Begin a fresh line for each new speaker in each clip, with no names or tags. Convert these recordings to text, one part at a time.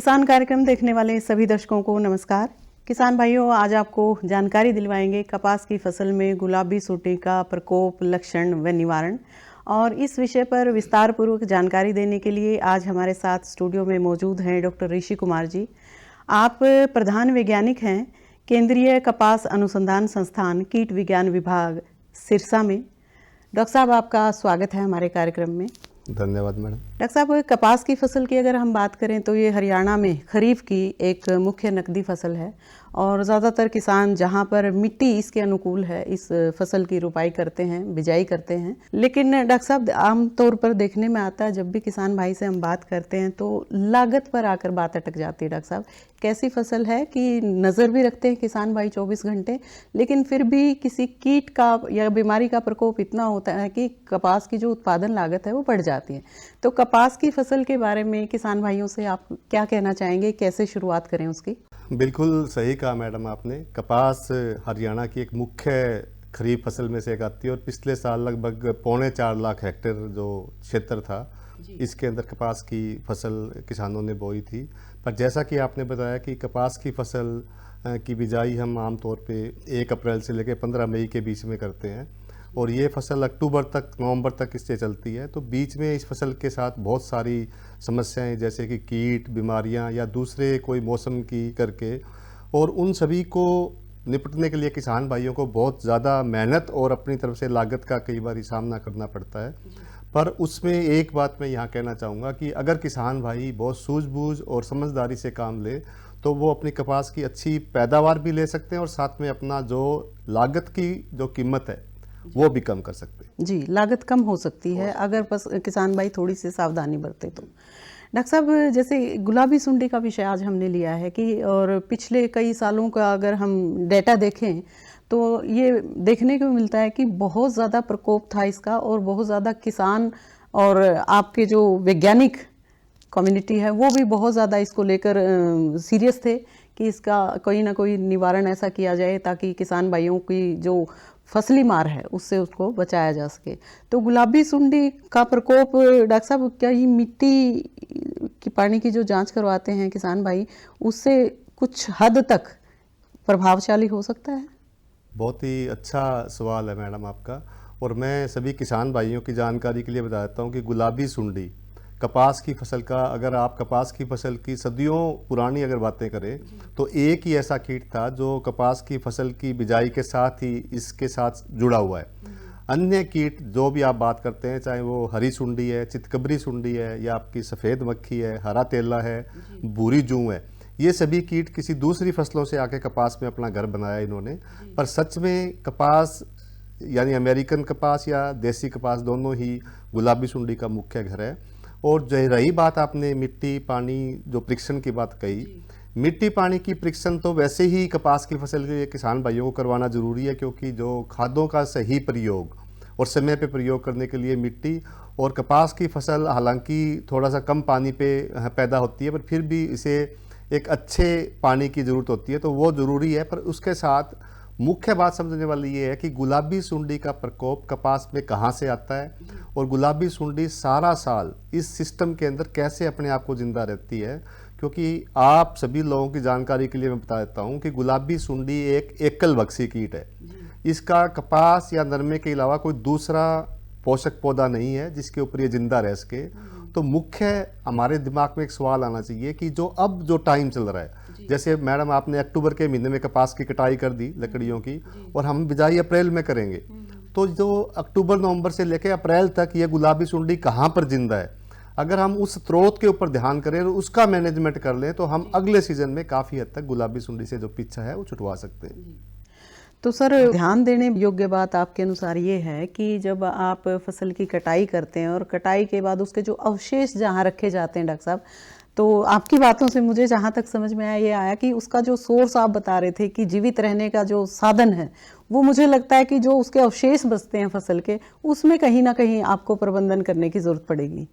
किसान कार्यक्रम देखने वाले सभी दर्शकों को नमस्कार। किसान भाइयों, आज आपको जानकारी दिलवाएंगे कपास की फसल में गुलाबी सूंडी का प्रकोप, लक्षण व निवारण। और इस विषय पर विस्तार पूर्वक जानकारी देने के लिए आज हमारे साथ स्टूडियो में मौजूद हैं डॉक्टर ऋषि कुमार जी। आप प्रधान वैज्ञानिक हैं केंद्रीय कपास अनुसंधान संस्थान कीट विज्ञान विभाग सिरसा में। डॉक्टर साहब, आपका स्वागत है हमारे कार्यक्रम में।
धन्यवाद मैडम।
डॉक्टर साहब, कपास की फसल की अगर हम बात करें तो ये हरियाणा में खरीफ की एक मुख्य नकदी फसल है और ज़्यादातर किसान जहाँ पर मिट्टी इसके अनुकूल है इस फसल की रुपाई करते हैं, बिजाई करते हैं। लेकिन डॉक्टर साहब, आमतौर पर देखने में आता है जब भी किसान भाई से हम बात करते हैं तो लागत पर आकर बात अटक जाती है। डॉक्टर साहब, कैसी फसल है कि नज़र भी रखते हैं किसान भाई 24 घंटे, लेकिन फिर भी किसी कीट का या बीमारी का प्रकोप इतना होता है कि कपास की जो उत्पादन लागत है वो बढ़ जाती है। तो कपास की फसल के बारे में किसान भाइयों से आप क्या कहना चाहेंगे, कैसे शुरुआत करें उसकी? बिल्कुल
सही कहा मैडम आपने। कपास हरियाणा की एक मुख्य खरीफ फसल में से एक आती है और पिछले साल लगभग 4.25 लाख हेक्टेयर जो क्षेत्र था इसके अंदर कपास की फसल किसानों ने बोई थी। पर जैसा कि आपने बताया कि कपास की फसल की बिजाई हम आमतौर पे 1 अप्रैल से लेकर 15 मई के बीच में करते हैं और ये फसल अक्टूबर तक, नवंबर तक इससे चलती है। तो बीच में इस फसल के साथ बहुत सारी समस्याएं जैसे कि कीट, बीमारियां या दूसरे कोई मौसम की करके, और उन सभी को निपटने के लिए किसान भाइयों को बहुत ज़्यादा मेहनत और अपनी तरफ से लागत का कई बार सामना करना पड़ता है। पर उसमें एक बात मैं यहाँ कहना चाहूँगा कि अगर किसान भाई बहुत सूझबूझ और समझदारी से काम ले तो वो अपनी कपास की अच्छी पैदावार भी ले सकते हैं और साथ में अपना जो लागत की जो कीमत है वो भी कम कर सकते हैं।
जी, लागत कम हो सकती है अगर बस किसान भाई थोड़ी सी सावधानी बरते तो। डॉक्टर साहब, जैसे गुलाबी सुंडी का विषय आज हमने लिया है कि और पिछले कई सालों का अगर हम डेटा देखें तो ये देखने को मिलता है कि बहुत ज़्यादा प्रकोप था इसका और बहुत ज़्यादा किसान और आपके जो वैज्ञानिक कम्युनिटी है वो भी बहुत ज़्यादा इसको लेकर सीरियस थे कि इसका कोई ना कोई निवारण ऐसा किया जाए ताकि किसान भाइयों की जो फसली मार है उससे उसको बचाया जा सके। तो गुलाबी सुंडी का प्रकोप, डॉक्टर साहब, क्या ये मिट्टी की पानी की जो जांच करवाते हैं किसान भाई उससे कुछ हद तक प्रभावशाली हो सकता है?
बहुत ही अच्छा सवाल है मैडम आपका। और मैं सभी किसान भाइयों की जानकारी के लिए बता देता हूँ कि गुलाबी सुंडी कपास की फसल का, अगर आप कपास की फसल की सदियों पुरानी अगर बातें करें तो एक ही ऐसा कीट था जो कपास की फसल की बिजाई के साथ ही इसके साथ जुड़ा हुआ है। अन्य कीट जो भी आप बात करते हैं, चाहे वो हरी सुंडी है, चितकबरी सुंडी है या आपकी सफ़ेद मक्खी है, हरा तेला है, भूरी जूं है, ये सभी कीट किसी दूसरी फसलों से आके कपास में अपना घर बनाया इन्होंने। पर सच में कपास यानी अमेरिकन कपास या देसी कपास दोनों ही गुलाबी सुंडी का मुख्य घर है। और जो रही बात आपने मिट्टी पानी जो परीक्षण की बात कही, मिट्टी पानी की परीक्षण तो वैसे ही कपास की फसल के किसान भाइयों को करवाना जरूरी है, क्योंकि जो खादों का सही प्रयोग और समय पे प्रयोग करने के लिए मिट्टी और कपास की फसल हालांकि थोड़ा सा कम पानी पे पैदा होती है पर फिर भी इसे एक अच्छे पानी की ज़रूरत होती है, तो वो ज़रूरी है। पर उसके साथ मुख्य बात समझने वाली ये है कि गुलाबी सुंडी का प्रकोप कपास में कहाँ से आता है और गुलाबी सुंडी सारा साल इस सिस्टम के अंदर कैसे अपने आप को जिंदा रहती है। क्योंकि आप सभी लोगों की जानकारी के लिए मैं बता देता हूँ कि गुलाबी सुंडी एक एकल भक्षी कीट है। इसका कपास या नरमे के अलावा कोई दूसरा पोषक पौधा नहीं है जिसके ऊपर ये जिंदा रह सके। तो मुख्य हमारे दिमाग में एक सवाल आना चाहिए कि जो अब जो टाइम चल रहा है, जैसे मैडम आपने अक्टूबर के महीने में कपास की कटाई कर दी लकड़ियों की और हम बिजाई अप्रैल में करेंगे, तो जो अक्टूबर नवंबर से लेकर अप्रैल तक ये गुलाबी सुंडी कहाँ पर जिंदा है, अगर हम उस स्रोत के ऊपर ध्यान करें और उसका मैनेजमेंट कर लें तो हम अगले सीजन में काफ़ी हद तक गुलाबी सुंडी से जो पीछा है वो छुटवा सकते हैं।
तो सर, ध्यान देने योग्य बात आपके अनुसार ये है कि जब आप फसल की कटाई करते हैं और कटाई के बाद उसके जो अवशेष जहाँ रखे जाते हैं, डॉक्टर साहब, तो आपकी बातों से मुझे जहाँ तक समझ में आया ये आया कि उसका जो सोर्स आप बता रहे थे कि जीवित रहने का जो साधन है वो मुझे लगता है कि जो उसके अवशेष बचते हैं फसल के, उसमें कहीं ना कहीं आपको प्रबंधन करने की ज़रूरत पड़ेगी।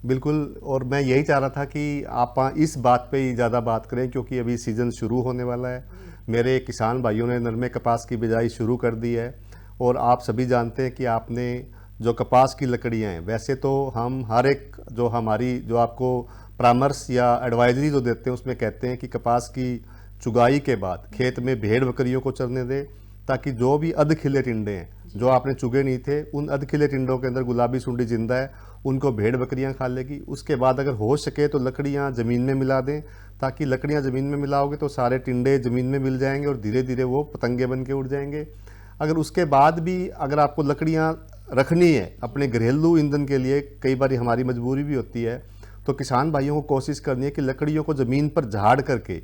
बिल्कुल, और मैं यही चाह रहा था कि आप इस बात पे ही ज़्यादा बात करें क्योंकि अभी सीज़न शुरू होने वाला है। मेरे किसान भाइयों ने नरमे कपास की बिजाई शुरू कर दी है और आप सभी जानते हैं कि आपने जो कपास की लकड़ियाँ हैं, वैसे तो हम हर एक जो हमारी जो आपको परामर्श या एडवाइजरी जो देते हैं उसमें कहते हैं कि कपास की चुगाई के बाद खेत में भेड़ बकरियों को चरने दें, ताकि जो भी अधखिले टिंडे हैं जो आपने चुगे नहीं थे, उन अधखिले टिंडों के अंदर गुलाबी सुंडी जिंदा है, उनको भेड़ बकरियां खा लेगी। उसके बाद अगर हो सके तो लकड़ियां ज़मीन में मिला दें, ताकि लकड़ियां ज़मीन में मिलाओगे तो सारे टिंडे ज़मीन में मिल जाएंगे और धीरे धीरे वो पतंगे बन के उड़ जाएंगे। अगर उसके बाद भी अगर आपको लकड़ियां रखनी है अपने घरेलू ईंधन के लिए, कई बार हमारी मजबूरी भी होती है, तो किसान भाइयों को कोशिश करनी है कि लकड़ियों को ज़मीन पर झाड़ करके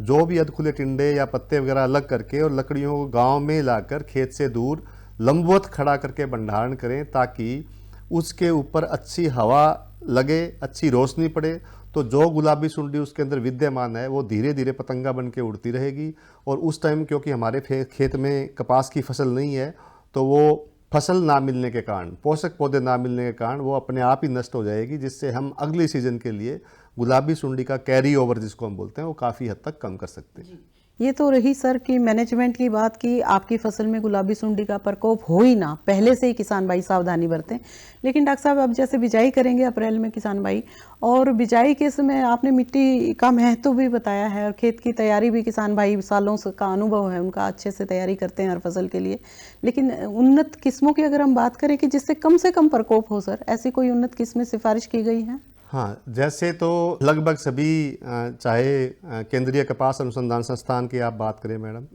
जो भी अधखुले टिंडे या पत्ते वगैरह अलग करके और लकड़ियों को गांव में लाकर खेत से दूर लंबवत खड़ा करके भंडारण करें, ताकि उसके ऊपर अच्छी हवा लगे, अच्छी रोशनी पड़े, तो जो गुलाबी सुंडी उसके अंदर विद्यमान है वो धीरे धीरे पतंगा बन के उड़ती रहेगी। और उस टाइम क्योंकि हमारे खेत में कपास की फसल नहीं है, तो वो फसल ना मिलने के कारण, पोषक पौधे ना मिलने के कारण वो अपने आप ही नष्ट हो जाएगी, जिससे हम अगली सीजन के लिए गुलाबी सुंडी का कैरी ओवर जिसको हम बोलते हैं वो काफ़ी हद तक कम कर सकते हैं।
ये तो रही सर की मैनेजमेंट की बात की, आपकी फसल में गुलाबी सुंडी का प्रकोप हो ही ना, पहले से ही किसान भाई सावधानी बरतें। लेकिन डॉक्टर साहब अब जैसे बिजाई करेंगे अप्रैल में किसान भाई, और बिजाई के समय आपने मिट्टी का महत्व भी बताया है और खेत की तैयारी भी किसान भाई सालों से का अनुभव है उनका, अच्छे से तैयारी करते हैं हर फसल के लिए। लेकिन उन्नत किस्मों की अगर हम बात करें कि जिससे कम से कम प्रकोप हो सर, ऐसी कोई उन्नत किस्में सिफारिश की गई हैं?
हाँ, जैसे तो लगभग सभी चाहे केंद्रीय कपास अनुसंधान संस्थान की आप बात करें मैडम,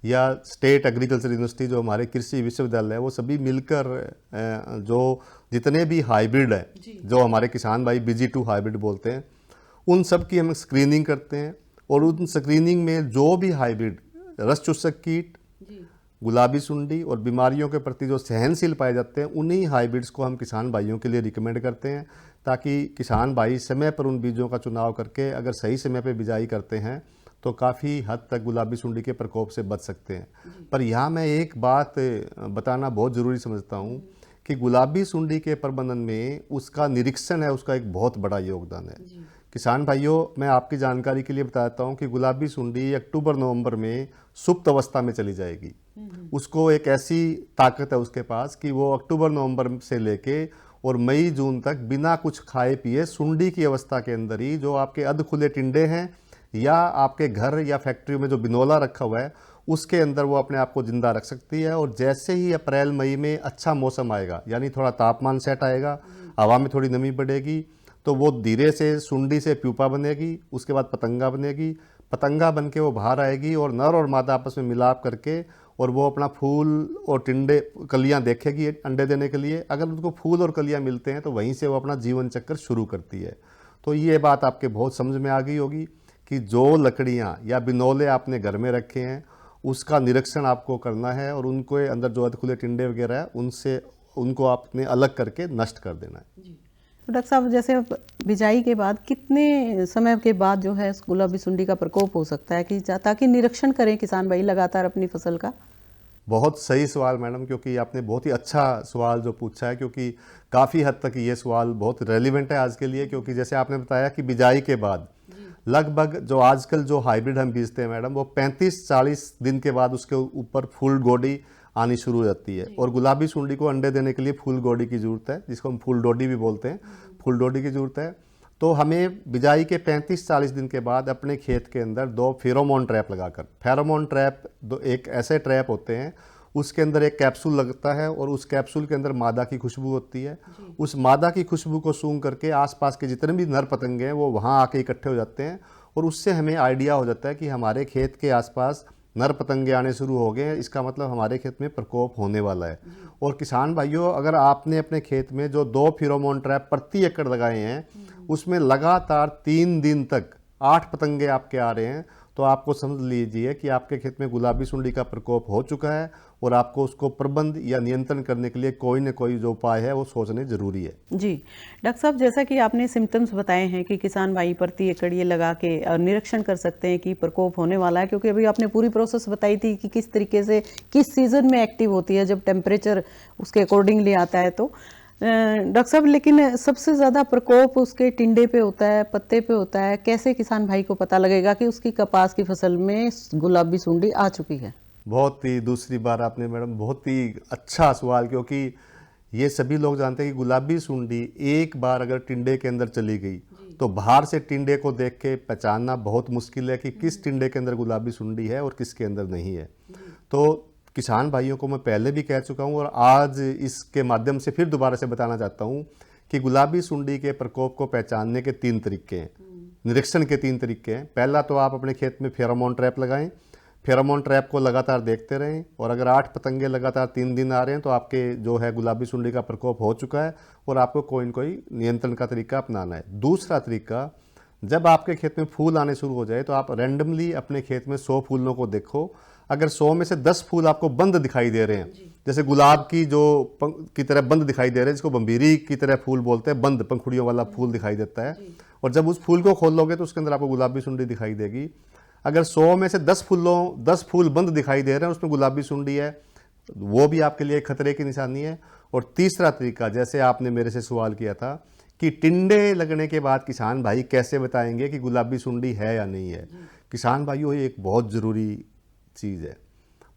या स्टेट एग्रीकल्चर यूनिवर्सिटी जो हमारे कृषि विश्वविद्यालय है, वो सभी मिलकर जो जितने भी हाइब्रिड है जो हमारे किसान भाई BG2 हाइब्रिड बोलते हैं, उन सब की हम स्क्रीनिंग करते हैं। और उन स्क्रीनिंग में जो भी हाइब्रिड रस चूसक कीट, गुलाबी सुंडी और बीमारियों के प्रति जो सहनशील पाए जाते हैं, उन्हीं हाइब्रिड्स को हम किसान भाइयों के लिए रिकमेंड करते हैं, ताकि किसान भाई समय पर उन बीजों का चुनाव करके अगर सही समय पर बिजाई करते हैं तो काफ़ी हद तक गुलाबी सुंडी के प्रकोप से बच सकते हैं। पर यहाँ मैं एक बात बताना बहुत ज़रूरी समझता हूँ कि गुलाबी सुंडी के प्रबंधन में उसका निरीक्षण है, उसका एक बहुत बड़ा योगदान है। किसान भाइयों, मैं आपकी जानकारी के लिए बताता हूँ कि गुलाबी सुंडी अक्टूबर-नवंबर में सुप्त अवस्था में चली जाएगी। उसको एक ऐसी ताकत है उसके पास कि वो अक्टूबर-नवंबर से लेके और मई-जून तक बिना कुछ खाए पिए सुंडी की अवस्था के अंदर ही जो आपके अधखुले टिंडे हैं या आपके घर या फैक्ट्री में जो बिनोला रखा हुआ है उसके अंदर वो अपने आप को जिंदा रख सकती है। और जैसे ही अप्रैल मई में अच्छा मौसम आएगा, यानी थोड़ा तापमान सेट आएगा, हवा में थोड़ी नमी बढ़ेगी, तो वो धीरे से सुंडी से प्यूपा बनेगी, उसके बाद पतंगा बनेगी, पतंगा बन के वो बाहर आएगी और नर और मादा आपस में मिलाप करके और वो अपना फूल और टिंडे कलियां देखेगी अंडे देने के लिए। अगर उनको फूल और कलियां मिलते हैं तो वहीं से वो अपना जीवन चक्र शुरू करती है। तो ये बात आपके बहुत समझ में आ गई होगी कि जो लकड़ियां या बिनौले आपने घर में रखे हैं उसका निरीक्षण आपको करना है और उनको अंदर जो अधखुले टिंडे वगैरह है उनसे उनको आपने अलग करके नष्ट कर देना है।
तो डॉक्टर साहब जैसे बिजाई के बाद कितने समय के बाद जो है गुलाबी सुंडी का प्रकोप हो सकता है, कि ताकि निरीक्षण करें किसान भाई लगातार अपनी फसल का?
बहुत सही सवाल मैडम, क्योंकि आपने बहुत ही अच्छा सवाल जो पूछा है, क्योंकि काफ़ी हद तक ये सवाल बहुत रेलिवेंट है आज के लिए। क्योंकि जैसे आपने बताया कि बिजाई के बाद लगभग जो आजकल जो हाइब्रिड हम बीजते हैं मैडम, वो 35-40 दिन के बाद उसके ऊपर फुल गोडी आनी शुरू हो जाती है। और गुलाबी सुंडी को अंडे देने के लिए फुल गोडी की ज़रूरत है, जिसको हम फुल डोडी भी बोलते हैं, फुल डोडी की ज़रूरत है। तो हमें बिजाई के 35-40 दिन के बाद अपने खेत के अंदर 2 फेरोमोन ट्रैप लगाकर, फेरोमोन ट्रैप एक ऐसे ट्रैप होते हैं, उसके अंदर एक कैप्सूल लगता है और उस कैप्सूल के अंदर मादा की खुशबू होती है। उस मादा की खुशबू को सूंघ करके आसपास के जितने भी नर पतंगे हैं वो वहाँ आके इकट्ठे हो जाते हैं और उससे हमें आइडिया हो जाता है कि हमारे खेत के आसपास नर पतंगे आने शुरू हो गए हैं, इसका मतलब हमारे खेत में प्रकोप होने वाला है। और किसान भाइयों, अगर आपने अपने खेत में जो 2 फेरोमोन ट्रैप प्रति एकड़ लगाए हैं उसमें लगातार 3 दिन तक 8 पतंगे आपके आ रहे हैं, तो आपको समझ लीजिए कि आपके खेत में गुलाबी सुंडी का प्रकोप हो चुका है और आपको उसको प्रबंध या नियंत्रण करने के लिए कोई न कोई जो उपाय है वो सोचने जरूरी है।
जी डॉक्टर साहब, जैसा कि आपने सिम्टम्स बताए हैं कि किसान भाई प्रति एकड़ ये लगा के निरीक्षण कर सकते हैं कि प्रकोप होने वाला है, क्योंकि अभी आपने पूरी प्रोसेस बताई थी कि किस तरीके से किस सीजन में एक्टिव होती है, जब टेम्परेचर उसके अकॉर्डिंगली आता है। तो डॉक्टर साहब, लेकिन सबसे ज़्यादा प्रकोप उसके टिंडे पे होता है, पत्ते पे होता है, कैसे किसान भाई को पता लगेगा कि उसकी कपास की फसल में गुलाबी सुंडी आ चुकी है?
बहुत ही दूसरी बार आपने मैडम बहुत ही अच्छा सवाल, क्योंकि ये सभी लोग जानते हैं कि गुलाबी सुंडी एक बार अगर टिंडे के अंदर चली गई तो बाहर से टिंडे को देख के पहचानना बहुत मुश्किल है कि किस टिंडे के अंदर गुलाबी सुंडी है और किसके अंदर नहीं है। तो किसान भाइयों को मैं पहले भी कह चुका हूँ और आज इसके माध्यम से फिर दोबारा से बताना चाहता हूँ कि गुलाबी सुंडी के प्रकोप को पहचानने के 3 तरीके हैं, निरीक्षण के 3 तरीके हैं। पहला तो आप अपने खेत में फेरोमोन ट्रैप लगाएं, फेरोमोन ट्रैप को लगातार देखते रहें और अगर 8 पतंगे लगातार 3 दिन आ रहे हैं तो आपके जो है गुलाबी सुंडी का प्रकोप हो चुका है और आपको कोई न कोई नियंत्रण का तरीका अपनाना है। दूसरा तरीका, जब आपके खेत में फूल आने शुरू हो जाए तो आप रैंडमली अपने खेत में 100 फूलों को देखो। अगर 100 में से 10 फूल आपको बंद दिखाई दे रहे हैं, जैसे गुलाब की जो की तरह बंद दिखाई दे रहे हैं, जिसको बम्बीरी की तरह फूल बोलते हैं, बंद पंखुड़ियों वाला फूल दिखाई देता है, और जब उस फूल को खोलोगे तो उसके अंदर आपको गुलाबी सुंडी दिखाई देगी। अगर 100 में से 10 फूल बंद दिखाई दे रहे हैं, उसमें गुलाबी सुंडी है, वो भी आपके लिए खतरे की निशानी है। और तीसरा तरीका, जैसे आपने मेरे से सवाल किया था कि टिंडे लगने के बाद किसान भाई कैसे बताएंगे कि गुलाबी सुंडी है या नहीं है। किसान भाइयों, ये एक बहुत ज़रूरी चीज़ है।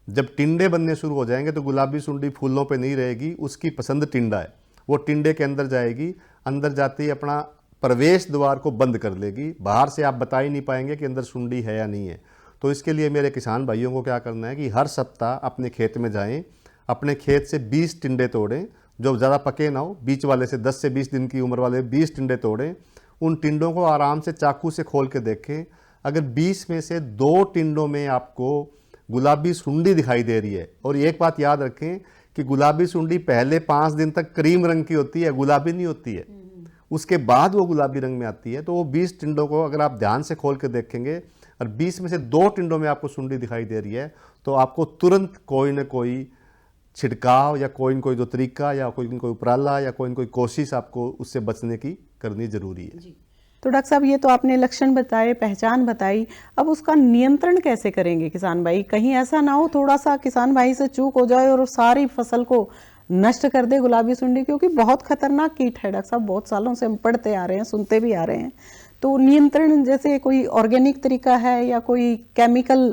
जब टिंडे बनने शुरू हो जाएंगे तो गुलाबी सुंडी फूलों पे नहीं रहेगी, उसकी पसंद टिंडा है, वो टिंडे के अंदर जाएगी, अंदर जाते ही अपना प्रवेश द्वार को बंद कर लेगी, बाहर से आप बता ही नहीं पाएंगे कि अंदर सुंडी है या नहीं है। तो इसके लिए मेरे किसान भाइयों को क्या करना है कि हर सप्ताह अपने खेत में जाएं, अपने खेत से 20 टिंडे तोड़ें, जो ज़्यादा पके ना हो, बीच वाले से 10 से 20 दिन की उम्र वाले 20 टिंडे तोड़ें। उन टिंडों को आराम से चाकू से खोल के देखें। अगर 20 में से 2 टिंडों में आपको गुलाबी सुंडी दिखाई दे रही है, और एक बात याद रखें कि गुलाबी सुंडी पहले 5 दिन तक क्रीम रंग की होती है, गुलाबी नहीं होती है, उसके बाद वो गुलाबी रंग में आती है। तो वो 20 टिंडों को अगर आप ध्यान से खोल के देखेंगे और 20 में से 2 टिंडों में आपको सुंडी दिखाई दे रही है, तो आपको तुरंत कोई न कोई छिड़काव या कोई न कोई जो तरीका या कोई न कोई उपराला या कोई न कोई कोशिश आपको उससे बचने की करनी जरूरी है।
तो डॉक्टर साहब, ये तो आपने लक्षण बताए, पहचान बताई, अब उसका नियंत्रण कैसे करेंगे किसान भाई? कहीं ऐसा ना हो थोड़ा सा किसान भाई से चूक हो जाए और सारी फसल को नष्ट कर दे गुलाबी सुंडी, क्योंकि बहुत खतरनाक कीट है डॉक्टर साहब, बहुत सालों से हम पढ़ते आ रहे हैं, सुनते भी आ रहे हैं। तो नियंत्रण जैसे कोई ऑर्गेनिक तरीका है या कोई केमिकल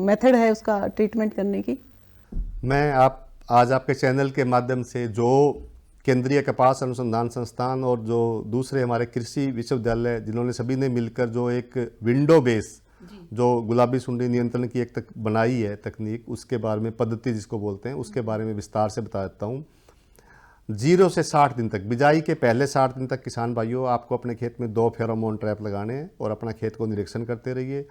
मेथड है उसका ट्रीटमेंट करने की?
मैं आज आपके चैनल के माध्यम से जो केंद्रीय कपास अनुसंधान संस्थान और जो दूसरे हमारे कृषि विश्वविद्यालय, जिन्होंने सभी ने मिलकर जो एक विंडो बेस जो गुलाबी सुंडी नियंत्रण की एक बनाई है तकनीक, उसके बारे में, पद्धति जिसको बोलते हैं, उसके बारे में विस्तार से बता देता हूँ। 0 से 60 दिन तक, बिजाई के पहले 60 दिन तक किसान भाइयों आपको अपने खेत में 2 फेरोमोन ट्रैप लगाने हैं और अपना खेत को निरीक्षण करते रहिए।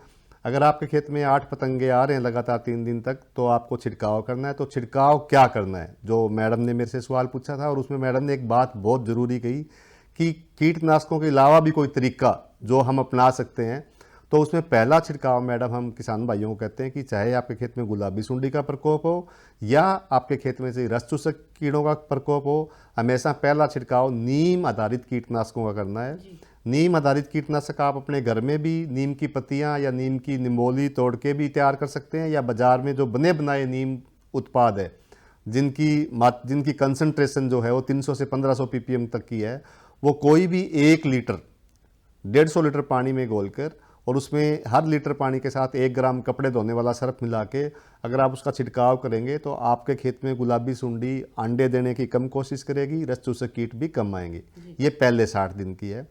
अगर आपके खेत में 8 पतंगे आ रहे हैं लगातार 3 दिन तक, तो आपको छिड़काव करना है। तो छिड़काव क्या करना है, जो मैडम ने मेरे से सवाल पूछा था, और उसमें मैडम ने एक बात बहुत ज़रूरी कही कि कीटनाशकों के अलावा भी कोई तरीका जो हम अपना सकते हैं। तो उसमें पहला छिड़काव मैडम हम किसान भाइयों को कहते हैं कि चाहे आपके खेत में गुलाबी सुंडी का प्रकोप हो या आपके खेत में से रस चूसक कीड़ों का प्रकोप हो, हमेशा पहला छिड़काव नीम आधारित कीटनाशकों का करना है। नीम आधारित कीटनाशक आप अपने घर में भी नीम की पत्तियां या नीम की निमोली तोड़ के भी तैयार कर सकते हैं, या बाजार में जो बने बनाए नीम उत्पाद है जिनकी कंसंट्रेशन जो है वो 300 से 1500 ppm तक की है, वो कोई भी 1 लीटर 150 लीटर पानी में घोलकर और उसमें हर लीटर पानी के साथ 1 ग्राम कपड़े धोने वाला सर्फ मिला के अगर आप उसका छिड़काव करेंगे तो आपके खेत में गुलाबी सुंडी अंडे देने की कम कोशिश करेगी, रस चूसक कीट भी कम आएंगे। ये पहले 60 दिन की है।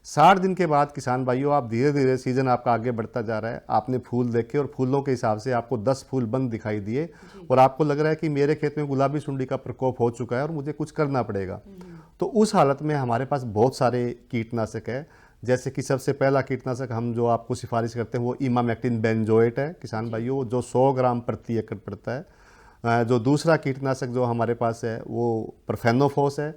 60 दिन के बाद किसान भाइयों, आप धीरे धीरे सीजन आपका आगे बढ़ता जा रहा है, आपने फूल देखे और फूलों के हिसाब से आपको 10 फूल बंद दिखाई दिए और आपको लग रहा है कि मेरे खेत में गुलाबी सुंडी का प्रकोप हो चुका है और मुझे कुछ करना पड़ेगा। तो उस हालत में हमारे पास बहुत सारे कीटनाशक है, जैसे कि सबसे पहला कीटनाशक हम जो आपको सिफारिश करते हैं वो इमामेक्टिन बेंजोएट है किसान भाइयों, जो 100 ग्राम प्रति एकड़ पड़ता है। जो दूसरा कीटनाशक जो हमारे पास है वो प्रोफेनोफॉस है,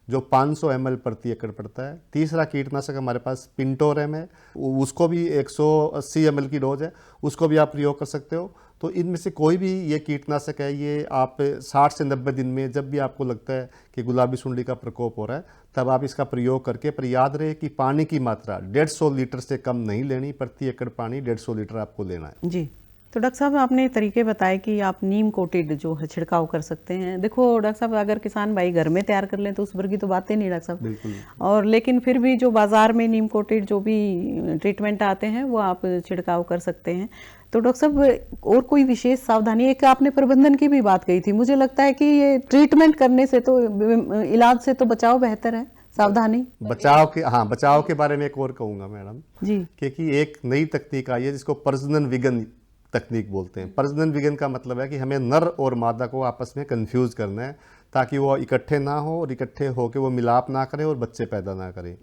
जो 500 ml प्रति एकड़ पड़ता है। तीसरा कीटनाशक हमारे पास पिंटोरेम है, उसको भी 180 ml की डोज है, उसको भी आप प्रयोग कर सकते हो। तो इनमें से कोई भी ये कीटनाशक है, ये आप 60 से 90 दिन में जब भी आपको लगता है कि गुलाबी सुंडी का प्रकोप हो रहा है, तब आप इसका प्रयोग करके, पर याद रहे कि पानी की मात्रा 150 लीटर से कम नहीं लेनी, प्रति एकड़ पानी 150 लीटर आपको लेना है।
जी, तो डॉक्टर साहब आपने तरीके बताए कि आप नीम कोटेड जो है छिड़काव कर सकते हैं। देखो डॉक्टर साहब, अगर किसान भाई घर में तैयार कर लें तो उस भर की तो बातें नहीं डॉक्टर साहब,
बिल्कुल।
और लेकिन फिर भी जो बाजार में नीम कोटेड जो भी ट्रीटमेंट आते हैं वो आप छिड़काव कर सकते हैं। तो डॉक्टर साहब और कोई विशेष सावधानी, एक आपने प्रबंधन की भी बात कही थी, मुझे लगता है कि ये ट्रीटमेंट करने से तो इलाज से तो बचाव बेहतर है, सावधानी
बचाव के बारे में एक और कहूँगा मैडम
जी।
क्योंकि एक नई तकनीक आई है जिसको प्रजनन विघन तकनीक बोलते हैं। प्रजनन विघन का मतलब है कि हमें नर और मादा को आपस में कंफ्यूज करना है ताकि वो इकट्ठे ना हो और इकट्ठे होकर वो मिलाप ना करें और बच्चे पैदा ना करें।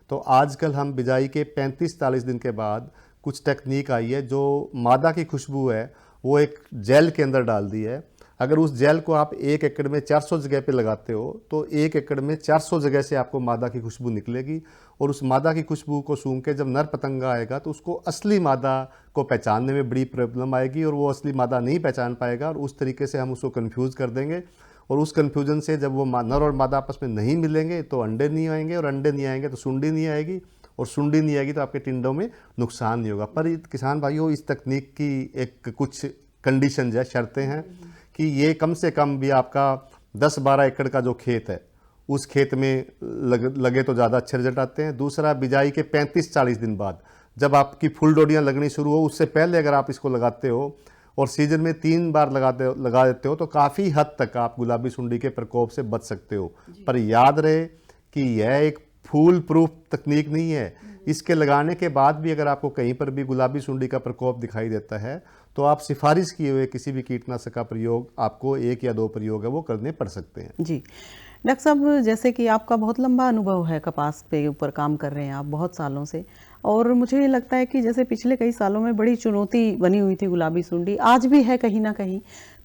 तो आजकल हम बिजाई के 35-40 दिन के बाद कुछ टेक्निक आई है जो मादा की खुशबू है वो एक जेल के अंदर डाल दी है। अगर उस जेल को आप 1 एकड़ में 400 जगह पे लगाते हो तो 1 एकड़ में 400 जगह से आपको मादा की खुशबू निकलेगी और उस मादा की खुशबू को सूंघ के जब नर पतंगा आएगा तो उसको असली मादा को पहचानने में बड़ी प्रॉब्लम आएगी और वो असली मादा नहीं पहचान पाएगा और उस तरीके से हम उसको कन्फ्यूज़ कर देंगे और उस कन्फ्यूजन से जब वो नर और मादा आपस में नहीं मिलेंगे तो अंडे नहीं आएंगे और अंडे नहीं आएंगे तो सुंडी नहीं आएगी और सुंडी नहीं आएगी तो आपके टिंडों में नुकसान नहीं होगा। पर किसान भाइयों इस तकनीक की एक कुछ कंडीशन है, शर्तें हैं कि ये कम से कम भी आपका 10-12 एकड़ का जो खेत है उस खेत में लगे तो ज़्यादा अच्छे रिजल्ट आते हैं। दूसरा, बिजाई के 35-40 दिन बाद जब आपकी फुल डोडियाँ लगनी शुरू हो उससे पहले अगर आप इसको लगाते हो और सीजन में 3 बार लगा देते हो तो काफ़ी हद तक आप गुलाबी सुंडी के प्रकोप से बच सकते हो। पर याद रहे कि यह एक फूल प्रूफ तकनीक नहीं है। इसके लगाने के बाद भी अगर आपको कहीं पर भी गुलाबी सुंडी का प्रकोप दिखाई देता है तो आप सिफारिश किए हुए किसी भी कीटनाशक का प्रयोग आपको 1 या 2 प्रयोग है वो करने पड़ सकते हैं।
जी डॉक्टर साहब, जैसे कि आपका बहुत लंबा अनुभव है, कपास पे ऊपर काम कर रहे हैं आप बहुत सालों से, और मुझे ये लगता है कि जैसे पिछले कई सालों में बड़ी चुनौती बनी हुई थी गुलाबी सुंडी, आज भी है कहीं ना कहीं।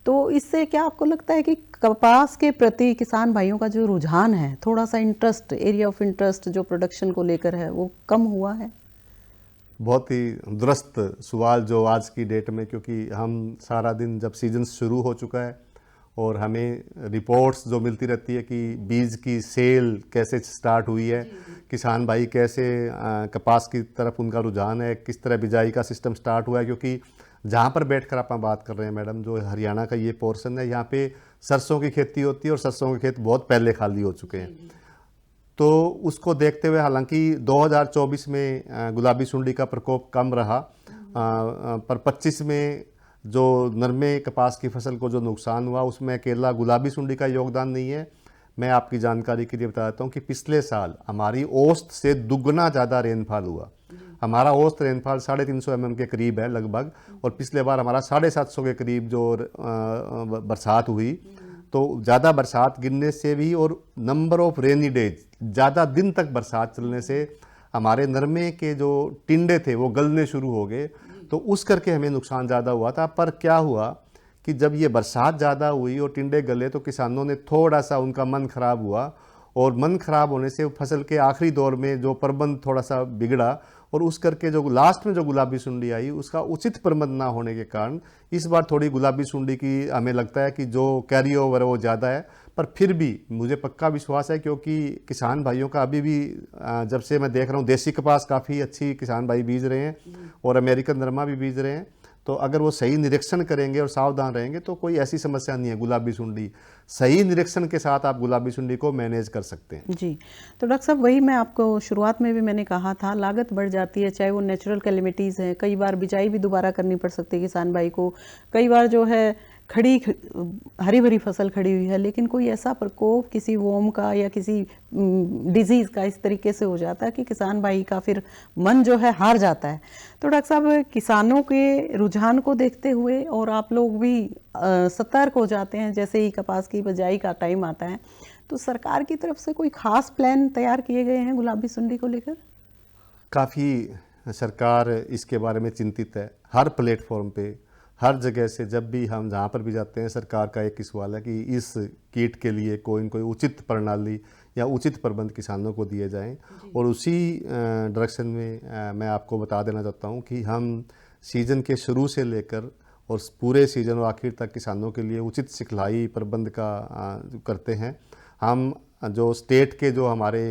तो इससे क्या आपको लगता है कि कपास के प्रति किसान भाइयों का जो रुझान है, थोड़ा सा इंटरेस्ट, एरिया ऑफ इंटरेस्ट जो प्रोडक्शन को लेकर है वो कम हुआ है?
बहुत ही दुरुस्त सवाल जो आज की डेट में, क्योंकि हम सारा दिन जब सीजन शुरू हो चुका है और हमें रिपोर्ट्स जो मिलती रहती है कि बीज की सेल कैसे स्टार्ट हुई है, किसान भाई कैसे कपास की तरफ उनका रुझान है, किस तरह बिजाई का सिस्टम स्टार्ट हुआ है। क्योंकि जहाँ पर बैठकर आप बात कर रहे हैं मैडम, जो हरियाणा का ये पोर्शन है, यहाँ पे सरसों की खेती होती है और सरसों के खेत बहुत पहले खाली हो चुके हैं। तो उसको देखते हुए हालांकि 2024 में गुलाबी सुंडी का प्रकोप कम रहा, पर 25 में जो नरमे कपास की फसल को जो नुकसान हुआ उसमें अकेला गुलाबी सुंडी का योगदान नहीं है। मैं आपकी जानकारी के लिए बता देता हूँ कि पिछले साल हमारी औसत से दुगना ज़्यादा रेनफॉल हुआ। हमारा औसत रेनफॉल 350 mm के करीब है लगभग, और पिछले बार हमारा 750 के करीब जो बरसात हुई। तो ज़्यादा बरसात गिरने से भी और नंबर ऑफ रेनी डेज, ज़्यादा दिन तक बरसात चलने से हमारे नरमे के जो टिंडे थे वो गलने शुरू हो गए। तो उस करके हमें नुकसान ज़्यादा हुआ था। पर क्या हुआ कि जब ये बरसात ज़्यादा हुई और टिंडे गले तो किसानों ने थोड़ा सा, उनका मन खराब हुआ, और मन खराब होने से फसल के आखिरी दौर में जो प्रबंध थोड़ा सा बिगड़ा, और उस करके जो लास्ट में जो गुलाबी सुंडी आई उसका उचित प्रबंध ना होने के कारण इस बार थोड़ी गुलाबी सुंडी की हमें लगता है कि जो कैरी ओवर है वो ज़्यादा है। पर फिर भी मुझे पक्का विश्वास है, क्योंकि किसान भाइयों का अभी भी जब से मैं देख रहा हूँ देसी कपास काफ़ी अच्छी किसान भाई बीज रहे हैं और अमेरिकन नरमा भी बीज रहे हैं। तो अगर वो सही निरीक्षण करेंगे और सावधान रहेंगे तो कोई ऐसी समस्या नहीं है। गुलाबी सुंडी सही निरीक्षण के साथ आप गुलाबी सुंडी को मैनेज कर सकते हैं।
जी, तो डॉक्टर साहब वही मैं आपको शुरुआत में भी मैंने कहा था, लागत बढ़ जाती है, चाहे वो नेचुरल कैलेमिटीज़ हैं, कई बार बिजाई भी दोबारा करनी पड़ सकती है किसान भाई को, कई बार जो है खड़ी हरी भरी फसल खड़ी हुई है लेकिन कोई ऐसा प्रकोप किसी वोम का या किसी डिजीज़ का इस तरीके से हो जाता है कि किसान भाई का फिर मन जो है हार जाता है। तो डॉक्टर साहब, किसानों के रुझान को देखते हुए और आप लोग भी सतर्क हो जाते हैं जैसे ही कपास की बिजाई का टाइम आता है, तो सरकार की तरफ से कोई खास प्लान तैयार किए गए हैं गुलाबी सुंडी को लेकर?
काफ़ी सरकार इसके बारे में चिंतित है। हर प्लेटफॉर्म पे, हर जगह से जब भी हम जहाँ पर भी जाते हैं, सरकार का एक ही सवाल है कि इस कीट के लिए कोई न कोई उचित प्रणाली या उचित प्रबंध किसानों को दिए जाएं। और उसी डायरेक्शन में मैं आपको बता देना चाहता हूँ कि हम सीज़न के शुरू से लेकर और पूरे सीज़न और आखिर तक किसानों के लिए उचित सिखलाई प्रबंध का करते हैं। हम जो स्टेट के जो हमारे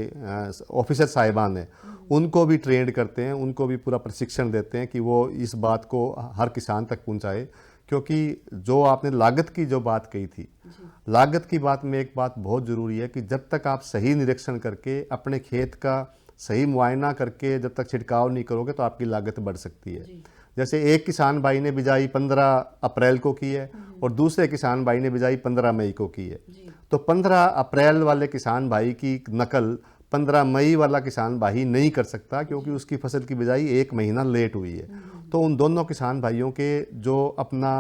ऑफिसर साहिबान हैं उनको भी ट्रेंड करते हैं, उनको भी पूरा प्रशिक्षण देते हैं कि वो इस बात को हर किसान तक पहुंचाए। क्योंकि जो आपने लागत की जो बात कही थी, लागत की बात में एक बात बहुत ज़रूरी है कि जब तक आप सही निरीक्षण करके अपने खेत का सही मुआयना करके जब तक छिड़काव नहीं करोगे तो आपकी लागत बढ़ सकती है। जैसे एक किसान भाई ने बिजाई 15 अप्रैल को की है और दूसरे किसान भाई ने बिजाई 15 मई को की है, तो 15 अप्रैल वाले किसान भाई की नकल 15 मई वाला किसान भाई नहीं कर सकता, क्योंकि उसकी फसल की बिजाई 1 महीना लेट हुई है। तो उन दोनों किसान भाइयों के जो अपना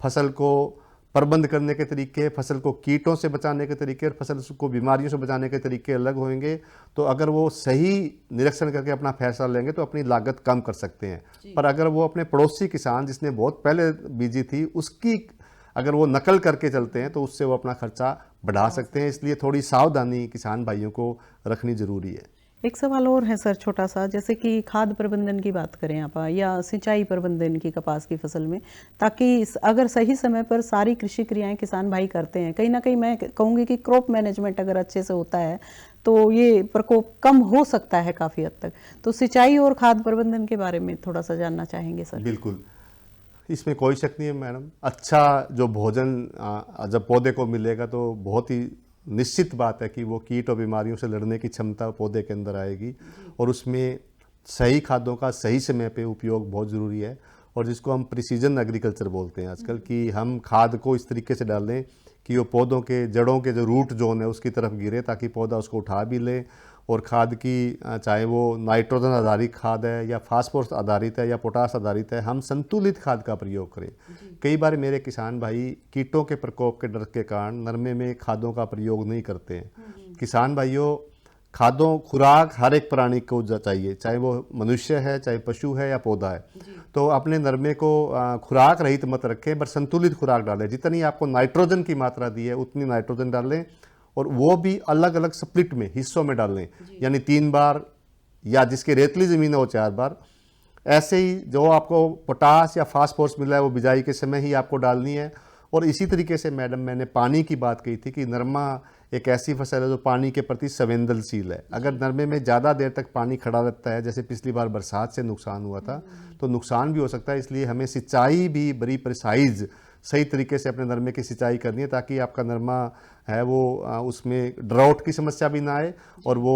फसल को प्रबंध करने के तरीके, फसल को कीटों से बचाने के तरीके और फसल को बीमारियों से बचाने के तरीके अलग होंगे। तो अगर वो सही निरीक्षण करके अपना फैसला लेंगे तो अपनी लागत कम कर सकते हैं। पर अगर वो अपने पड़ोसी किसान जिसने बहुत पहले बीजी थी उसकी अगर वो नकल करके चलते हैं तो उससे वो अपना खर्चा बढ़ा सकते हैं। इसलिए थोड़ी सावधानी किसान भाइयों को रखनी जरूरी है।
एक सवाल और है सर छोटा सा, जैसे कि खाद प्रबंधन की बात करें आप या सिंचाई प्रबंधन की कपास की फसल में, ताकि अगर सही समय पर सारी कृषि क्रियाएं किसान भाई करते हैं, कहीं ना कहीं मैं कहूँगी कि क्रॉप मैनेजमेंट अगर अच्छे से होता है तो ये प्रकोप कम हो सकता है काफ़ी हद तक। तो सिंचाई और खाद प्रबंधन के बारे में थोड़ा सा जानना चाहेंगे सर।
बिल्कुल, इसमें कोई शक नहीं है मैडम। अच्छा जो भोजन जब पौधे को मिलेगा तो बहुत ही निश्चित बात है कि वो कीट और बीमारियों से लड़ने की क्षमता पौधे के अंदर आएगी, और उसमें सही खादों का सही समय पे उपयोग बहुत ज़रूरी है। और जिसको हम प्रिसीजन एग्रीकल्चर बोलते हैं आजकल, कि हम खाद को इस तरीके से डालें कि वो पौधों के जड़ों के जो रूट जोन है उसकी तरफ गिरे, ताकि पौधा उसको उठा भी ले। और खाद की चाहे वो नाइट्रोजन आधारित खाद है या फास्फोरस आधारित है या पोटास आधारित है, हम संतुलित खाद का प्रयोग करें। कई बार मेरे किसान भाई कीटों के प्रकोप के डर के कारण नरमे में खादों का प्रयोग नहीं करते हैं। किसान भाइयों, खादों खुराक हर एक प्राणी को चाहिए, चाहे वो मनुष्य है, चाहे पशु है या पौधा है। तो अपने नरमे को खुराक रहित मत रखें, पर संतुलित खुराक डालें। जितनी आपको नाइट्रोजन की मात्रा दी है उतनी नाइट्रोजन डालें, और वो भी अलग अलग स्प्लिट में हिस्सों में डालें, यानी 3 बार, या जिसकी रेतली ज़मीन है वो 4 बार। ऐसे ही जो आपको पोटास या फास्फोरस मिला है वो बिजाई के समय ही आपको डालनी है। और इसी तरीके से मैडम मैंने पानी की बात कही थी कि नरमा एक ऐसी फसल है जो पानी के प्रति संवेदनशील है। अगर नरमे में ज़्यादा देर तक पानी खड़ा रहता है, जैसे पिछली बार बरसात से नुकसान हुआ था, तो नुकसान भी हो सकता है। इसलिए हमें सिंचाई भी बड़ी प्रिसाइज सही तरीके से अपने नरमे की सिंचाई करनी है, ताकि आपका नरमा है वो उसमें ड्राउट की समस्या भी ना आए और वो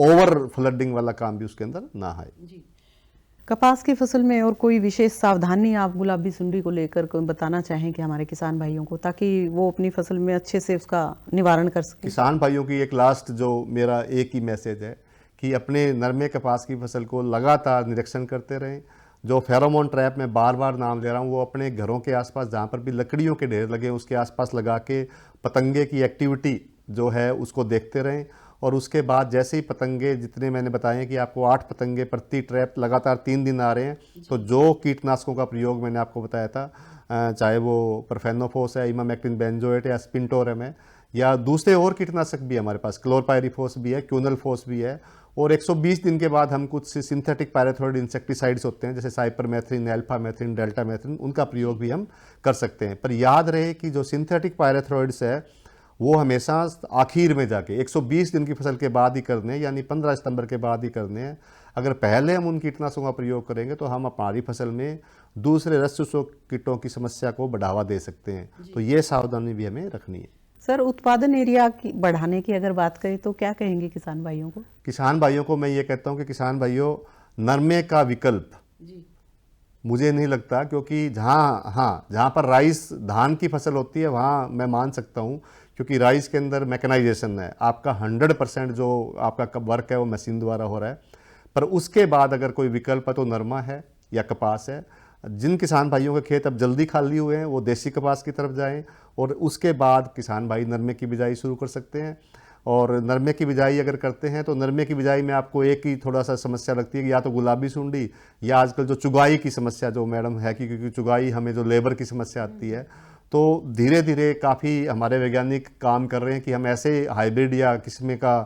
ओवर फ्लडिंग वाला काम भी उसके अंदर ना आए।
कपास की फसल में और कोई विशेष सावधानी आप गुलाबी सुंडी को लेकर बताना चाहें कि हमारे किसान भाइयों को, ताकि वो अपनी फसल में अच्छे से उसका निवारण कर सकें?
किसान भाइयों की एक लास्ट जो मेरा एक ही मैसेज है कि अपने नरमे कपास की फसल को लगातार निरीक्षण करते रहें। जो फेरोमोन ट्रैप मैं बार बार नाम ले रहा हूँ, वो अपने घरों के आसपास जहाँ पर भी लकड़ियों के ढेर लगे उसके आसपास लगा के पतंगे की एक्टिविटी जो है उसको देखते रहें। और उसके बाद जैसे ही पतंगे, जितने मैंने बताए हैं कि आपको 8 पतंगे प्रति ट्रैप लगातार 3 दिन आ रहे हैं, तो जो कीटनाशकों का प्रयोग मैंने आपको बताया था, चाहे वो परफेनोफोस है, इमामेक्टिन बेंजोएट या स्पिंटोरम है, या दूसरे और कीटनाशक भी है हमारे पास, क्लोरपायरिफोस भी है, क्यूनलफोस भी है। और 120 दिन के बाद हम कुछ सिंथेटिक पायरेथ्रोइड इंसेक्टिसाइड्स होते हैं, जैसे साइपरमेथ्रिन, एल्फामेथ्रिन, डेल्टामेथ्रिन, उनका प्रयोग भी हम कर सकते हैं। पर याद रहे कि जो सिंथेटिक पायरेथ्रोइड्स है वो हमेशा आखिर में जाके 120 दिन की फसल के बाद ही करने हैं, यानी 15 सितंबर के बाद ही करने हैं। अगर पहले हम उन कीटनाशकों का प्रयोग करेंगे तो हम हमारी फसल में दूसरे रस चूसक कीटों की समस्या को बढ़ावा दे सकते हैं। तो ये सावधानी भी हमें रखनी है।
सर, उत्पादन एरिया की बढ़ाने की अगर बात करें तो क्या कहेंगे किसान भाइयों को?
किसान भाइयों को मैं ये कहता हूँ कि किसान भाइयों, नरमे का विकल्प मुझे नहीं लगता, क्योंकि जहाँ पर राइस धान की फसल होती है वहाँ मैं मान सकता हूँ, क्योंकि राइस के अंदर मैकेनाइजेशन है, आपका 100% जो आपका वर्क है वो मशीन द्वारा हो रहा है। पर उसके बाद अगर कोई विकल्प है तो नरमा है या कपास है। जिन किसान भाइयों के खेत अब जल्दी खाली हुए हैं वो देसी कपास की तरफ जाएं, और उसके बाद किसान भाई नरमे की बिजाई शुरू कर सकते हैं। और नरमे की बिजाई अगर करते हैं तो नरमे की बिजाई में आपको एक ही थोड़ा सा समस्या लगती है कि या तो गुलाबी सुंडी, या आजकल जो चुगाई की समस्या जो मैडम है, कि क्योंकि चुगाई हमें जो लेबर की समस्या आती है, तो धीरे धीरे काफ़ी हमारे वैज्ञानिक काम कर रहे हैं कि हम ऐसे हाइब्रिड या किस्में का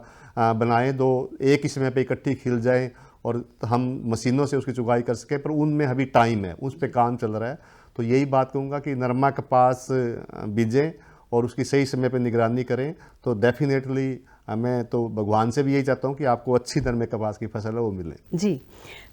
बनाएं दो एक ही समय पे इकट्ठी खिल जाएं और हम मशीनों से उसकी चुगाई कर सकें। पर उनमें अभी टाइम है, उस पर काम चल रहा है। तो यही बात कहूँगा कि नरमा कपास बीजें और उसकी सही समय पर निगरानी करें, तो डेफिनेटली मैं तो भगवान से भी यही चाहता हूँ कि आपको अच्छी नरमे कपास की फसल है वो मिले।
जी,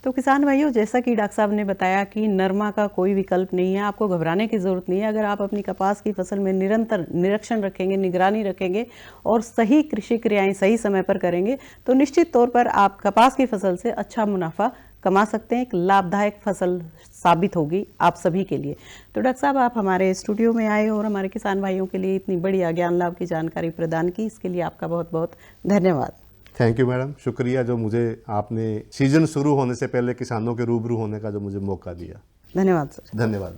तो किसान भाइयों, जैसा कि डॉक्टर साहब ने बताया कि नरमा का कोई विकल्प नहीं है, आपको घबराने की ज़रूरत नहीं है। अगर आप अपनी कपास की फसल में निरंतर निरीक्षण रखेंगे, निगरानी रखेंगे और सही कृषि क्रियाएं सही समय पर करेंगे, तो निश्चित तौर पर आप कपास की फसल से अच्छा मुनाफा कमा सकते हैं। एक लाभदायक फसल साबित होगी आप सभी के लिए। तो डॉक्टर साहब, आप हमारे स्टूडियो में आए और हमारे किसान भाइयों के लिए इतनी बड़ी ज्ञान लाभ की जानकारी प्रदान की, इसके लिए आपका बहुत बहुत धन्यवाद।
थैंक यू मैडम, शुक्रिया जो मुझे आपने सीजन शुरू होने से पहले किसानों के रूबरू होने का जो मुझे मौका दिया।
धन्यवाद सर।
धन्यवाद।